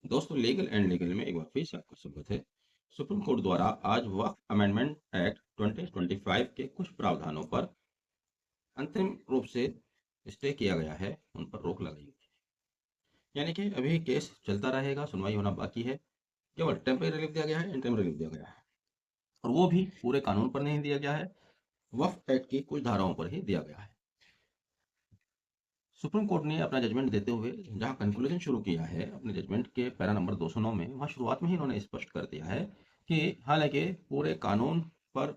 दोस्तों legal and legal में एक बार फिर से आपका स्वागत है। सुप्रीम कोर्ट द्वारा आज वक्फ अमेंडमेंट एक्ट 2025 के कुछ प्रावधानों पर अंतिम रूप से स्टे किया गया है, उन पर रोक लगाई गई है। यानी कि अभी केस चलता रहेगा, सुनवाई होना बाकी है। केवल टेम्परेरी रिलीफ दिया गया है, इंटरिम रिलीफ दिया गया है, और वो भी पूरे कानून पर नहीं दिया गया है, वक्फ एक्ट की कुछ धाराओं पर ही दिया गया है। सुप्रीम कोर्ट ने अपना जजमेंट देते हुए जहां कंक्लूजन शुरू किया है अपने जजमेंट के पैरा नंबर 209 में, वहां शुरुआत में ही इन्होंने स्पष्ट कर दिया है कि हालांकि पूरे कानून पर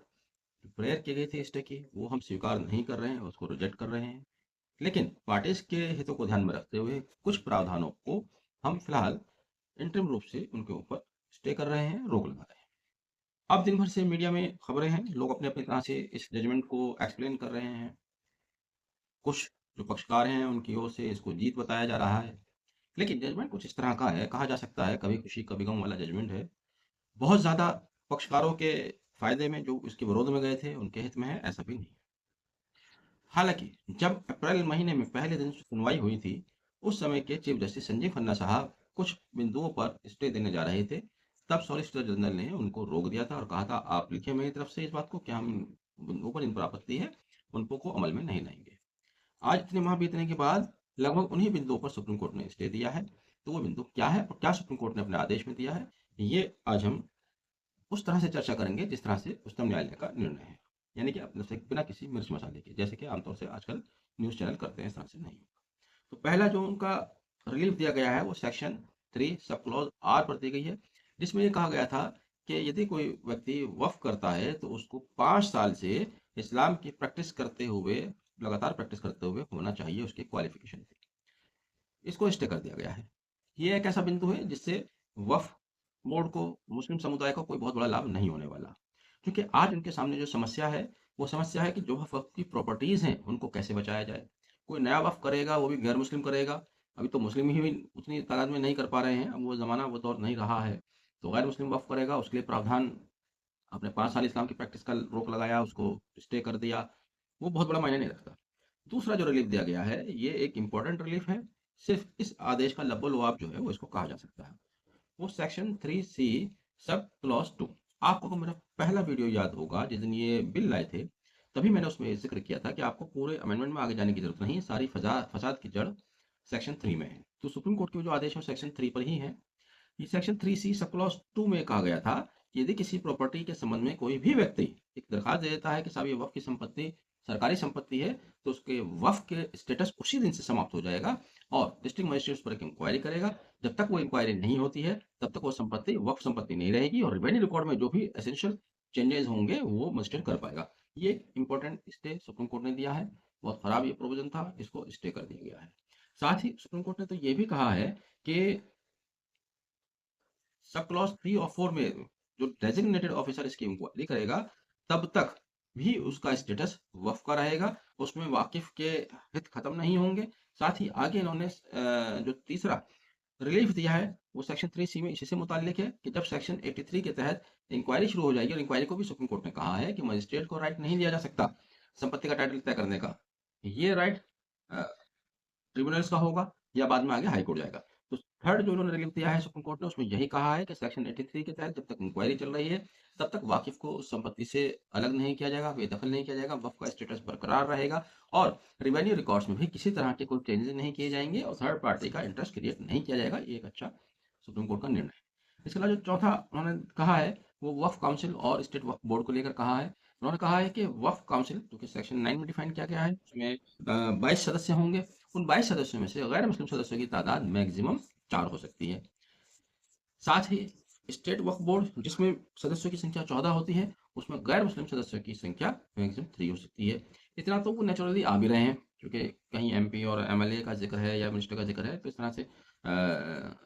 प्रेयर की गई थी स्टे की, वो हम स्वीकार नहीं कर रहे हैं, उसको रिजेक्ट कर रहे हैं, लेकिन पार्टीज के हितों को ध्यान में रखते हुए कुछ प्रावधानों को हम फिलहाल इंटरिम रूप से उनके ऊपर स्टे कर रहे हैं, रोक लगा रहे हैं। अब दिन भर से मीडिया में खबरें हैं, लोग अपने अपनी तरह से इस जजमेंट को एक्सप्लेन कर रहे हैं। कुछ जो पक्षकार हैं उनकी ओर से इसको जीत बताया जा रहा है, लेकिन जजमेंट कुछ इस तरह का है, कहा जा सकता है कभी खुशी कभी गम वाला जजमेंट है। बहुत ज्यादा पक्षकारों के फायदे में जो इसके विरोध में गए थे उनके हित में है, ऐसा भी नहीं। हालांकि जब अप्रैल महीने में पहले दिन सुनवाई हुई थी, उस समय के चीफ जस्टिस संजीव खन्ना साहब कुछ बिंदुओं पर स्टे देने जा रहे थे। तब सॉलिसिटर जनरल ने उनको रोक दिया था और कहा था आप लिखिए मेरी तरफ से इस बात को कि हम बिंदुओं पर इन पर आपत्ति है, उनको को अमल में नहीं लाएंगे। आज इतने माह बीतने के बाद लगभग उन्हीं बिंदुओं पर सुप्रीम कोर्ट ने स्टे दिया है। तो वो बिंदु क्या है और क्या सुप्रीम कोर्ट ने अपने आदेश में दिया है, ये आज हम उस तरह से चर्चा करेंगे जिस तरह से उच्चतम न्यायालय का निर्णय है, यानी कि अपने से बिना किसी मिर्च मसाले के, जैसे कि आमतौर से आजकल न्यूज चैनल करते हैं, इस तरह से नहीं। तो पहला जो उनका रिलीफ दिया गया है वो सेक्शन 3 सब क्लॉज आर पर दी गई है, जिसमें ये कहा गया था कि यदि कोई व्यक्ति वक्फ करता है तो उसको 5 साल से इस्लाम की प्रैक्टिस करते हुए, लगातार प्रैक्टिस करते हुए होना चाहिए उसके क्वालिफिकेशन से। इसको स्टे कर दिया गया है। ये एक ऐसा बिंदु है जिससे वक्फ बोर्ड को, मुस्लिम समुदाय को कोई बहुत बड़ा लाभ नहीं होने वाला, क्योंकि आज उनके सामने जो समस्या है वो समस्या है कि जो वक्फ की प्रॉपर्टीज हैं उनको कैसे बचाया जाए। कोई नया वक्फ करेगा वो भी गैर मुस्लिम करेगा। अभी तो मुस्लिम ही भी उतनी तादाद में नहीं कर पा रहे हैं, अब वो जमाना वो दौर नहीं रहा है। तो गैर मुस्लिम वक्फ करेगा, उसके लिए प्रावधान आपने 5 साल इस्लाम की प्रैक्टिस का रोक लगाया, उसको स्टे कर दिया, वो बहुत बड़ा मायने नहीं रखता। दूसरा जो रिलीफ दिया गया है ये एक इंपॉर्टेंट रिलीफ है, सिर्फ इस आदेश का लबोलुआब जो है वो इसको कहा जा सकता है। वो सेक्शन 3C सब क्लॉज 2। आपको अगर मेरा पहला वीडियो याद होगा जिस दिन ये बिल लाए थे, तभी मैंने उसमें जिक्र किया था कि आपको पूरे अमेंडमेंट में आगे जाने की जरूरत नहीं है, सारी फसाद की जड़ सेक्शन 3 में है। तो सुप्रीम कोर्ट के जो आदेश है सेक्शन 3 पर ही है। ये सेक्शन 3C सब क्लॉज 2 में कहा गया था कि यदि किसी प्रॉपर्टी के संबंध में कोई भी व्यक्ति एक दरखास्त दे देता है कि साहब ये वक्फ की संपत्ति सरकारी संपत्ति है, तो उसके वक्फ के स्टेटस उसी दिन से समाप्त हो जाएगा और डिस्ट्रिक्ट मजिस्ट्रेट उस पर एक इंक्वायरी करेगा। जब तक वो इंक्वायरी नहीं होती है तब तक वो संपत्ति वक्फ संपत्ति नहीं रहेगी और रेवेन्यू रिकॉर्ड में जो भी एसेंशियल चेंजेस होंगे वो मजिस्ट्रेट कर पाएगा। ये इंपॉर्टेंट स्टे सुप्रीम कोर्ट ने दिया है। बहुत खराब ये प्रोविजन था, इसको स्टे कर दिया गया है। साथ ही सुप्रीम कोर्ट ने तो ये भी कहा है कि सब क्लॉज 3 और 4 में जो डेजिग्नेटेड ऑफिसर इसकी इंक्वायरी करेगा, तब तक भी उसका स्टेटस वक्फ का रहेगा, उसमें वाकिफ के हित खत्म नहीं होंगे। साथ ही आगे इन्होंने जो तीसरा रिलीफ दिया है वो सेक्शन 3C में इसी से मुताल्लिक है कि जब सेक्शन 83 के तहत इंक्वायरी शुरू हो जाएगी, और इंक्वायरी को भी सुप्रीम कोर्ट ने कहा है कि मजिस्ट्रेट को राइट नहीं दिया जा सकता संपत्ति का टाइटल तय करने का। ये राइट ट्रिब्यूनल्स का होगा या बाद में आगे हाई कोर्ट जाएगा। तो थर्ड जो उन्होंने रिलीफ दिया है सुप्रीम कोर्ट ने, उसमें यही कहा है कि सेक्शन 83 के तहत जब तक इंक्वायरी चल रही है तब तक वाकिफ को उस संपत्ति से अलग नहीं किया जाएगा, बेदखल नहीं किया जाएगा, वक्फ का स्टेटस बरकरार रहेगा और रिवेन्यू रिकॉर्ड्स में भी किसी तरह के कोई चेंजेस नहीं किए जाएंगे और थर्ड पार्टी का इंटरेस्ट क्रिएट नहीं किया जाएगा। ये एक अच्छा सुप्रीम कोर्ट का निर्णय है। इसके अलावा जो चौथा उन्होंने कहा है वो वक्फ काउंसिल और स्टेट वक्फ बोर्ड को लेकर कहा है। उन्होंने कहा है कि वक्फ काउंसिल जो कि सेक्शन 9 में डिफाइन किया गया है, उसमें 22 सदस्य होंगे। उन 22 सदस्यों में से गैर मुस्लिम सदस्यों की तादाद मैक्सिमम 4 हो सकती है। साथ ही स्टेट वक्फ बोर्ड जिसमें सदस्यों की संख्या 14 होती है, उसमें गैर मुस्लिम सदस्यों की संख्या मैक्सिमम 3 हो सकती है। इतना तो वो नेचुरली आ भी रहे हैं, क्योंकि कहीं MP और MLA का जिक्र है या मिनिस्टर का जिक्र है, तो इस तरह से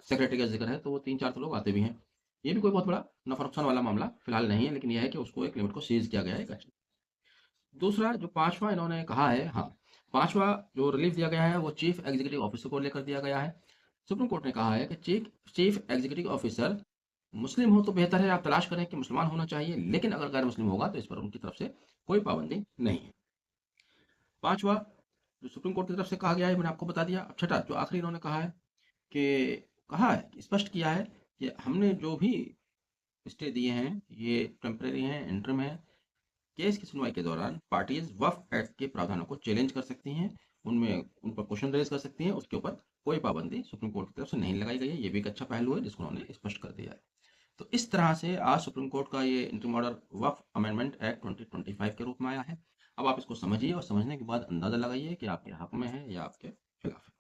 सेक्रेटरी का जिक्र है, तो वो 3-4 तो लोग आते भी हैं। ये भी कोई बहुत बड़ा नफा नुकसान वाला मामला फिलहाल नहीं है, लेकिन यह है कि उसको एक लिमिट को सीज किया गया है, एक अच्छा। दूसरा जो पांचवा इन्होंने कहा है, हाँ, पांचवा जो रिलीफ दिया गया है वो चीफ एग्जीक्यूटिव ऑफिसर को लेकर दिया गया है। सुप्रीम कोर्ट ने कहा है कि चीफ एग्जीक्यूटिव ऑफिसर मुस्लिम हो तो बेहतर है, आप तलाश करें कि मुसलमान होना चाहिए, लेकिन अगर गैर मुस्लिम होगा तो इस पर उनकी तरफ से कोई पाबंदी नहीं है। पांचवा जो सुप्रीम कोर्ट की तरफ से कहा गया है मैंने आपको बता दिया। अब छठा जो आखिरी इन्होंने कहा है कि कहा है, स्पष्ट किया है कि हमने जो भी स्टे दिए हैं, ये टेम्परेरी हैं, इंटरिम है। केस की सुनवाई के दौरान पार्टीज वक्फ एक्ट के प्रावधानों को चैलेंज कर सकती हैं, उनमें उन पर क्वेश्चन रेज कर सकती हैं, उसके ऊपर कोई पाबंदी सुप्रीम कोर्ट की तरफ से नहीं लगाई गई है। ये भी एक अच्छा पहलू है जिसको उन्होंने स्पष्ट कर दिया है। तो इस तरह से आज सुप्रीम कोर्ट का ये इंटरिम ऑर्डर वक्फ अमेंडमेंट एक्ट 2025 के रूप में आया है। अब आप इसको समझिए और समझने के बाद अंदाजा लगाइए कि आपके हक में है या आपके खिलाफ है।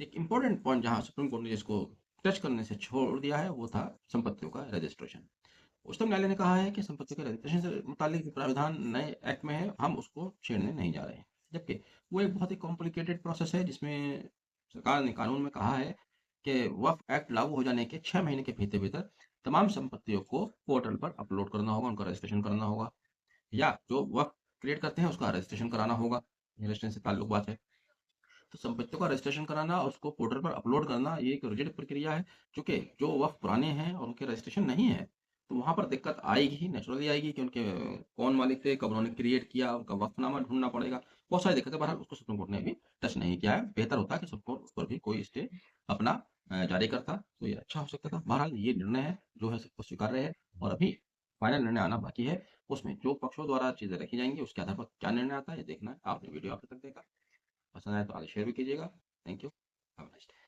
एक इंपॉर्टेंट पॉइंट जहां सुप्रीम कोर्ट ने जिसको टच करने से छोड़ दिया है वो था संपत्तियों का रजिस्ट्रेशन। उच्चतम न्यायालय ने कहा है कि संपत्ति के रजिस्ट्रेशन से मुतालिक जो प्रावधान नए एक्ट में है हम उसको छेड़ने नहीं जा रहे हैं, जबकि वो एक बहुत ही कॉम्प्लिकेटेड प्रोसेस है जिसमें सरकार ने कानून में कहा है कि वक्फ एक्ट लागू हो जाने के 6 महीने के भीतर भीतर तमाम संपत्तियों को पोर्टल पर अपलोड करना होगा, उनका रजिस्ट्रेशन करना होगा, या जो वक्फ क्रिएट करते हैं उसका रजिस्ट्रेशन कराना होगा। ये रजिस्ट्रेशन से ताल्लुक बात है। तो संपत्तियों का रजिस्ट्रेशन कराना और उसको पोर्टल पर अपलोड करना ये एक रिजिड प्रक्रिया है, क्योंकि जो वक्फ पुराने हैं और उनके रजिस्ट्रेशन नहीं है तो वहां पर दिक्कत आएगी ही, नेचुरली आएगी कि उनके कौन मालिक थे, कब उन्होंने क्रिएट किया, उनका वक्फनामा ढूंढना पड़ेगा। बहुत सारी दिक्कतें, बहरहाल उसको सुप्रीम कोर्ट ने अभी टच नहीं किया है। बेहतर होता कि सुप्रीम कोर्ट उस पर भी कोई स्टे अपना जारी करता तो ये अच्छा हो सकता था। बहरहाल ये निर्णय है जो है सबको स्वीकार्य है और अभी फाइनल निर्णय आना बाकी है। उसमें जो पक्षों द्वारा चीजें रखी जाएंगी उसके आधार पर क्या निर्णय आता है ये देखना है। आपने वीडियो आप तक देखा, पसंद आए तो आगे शेयर भी कीजिएगा। Thank you. Have a nice day.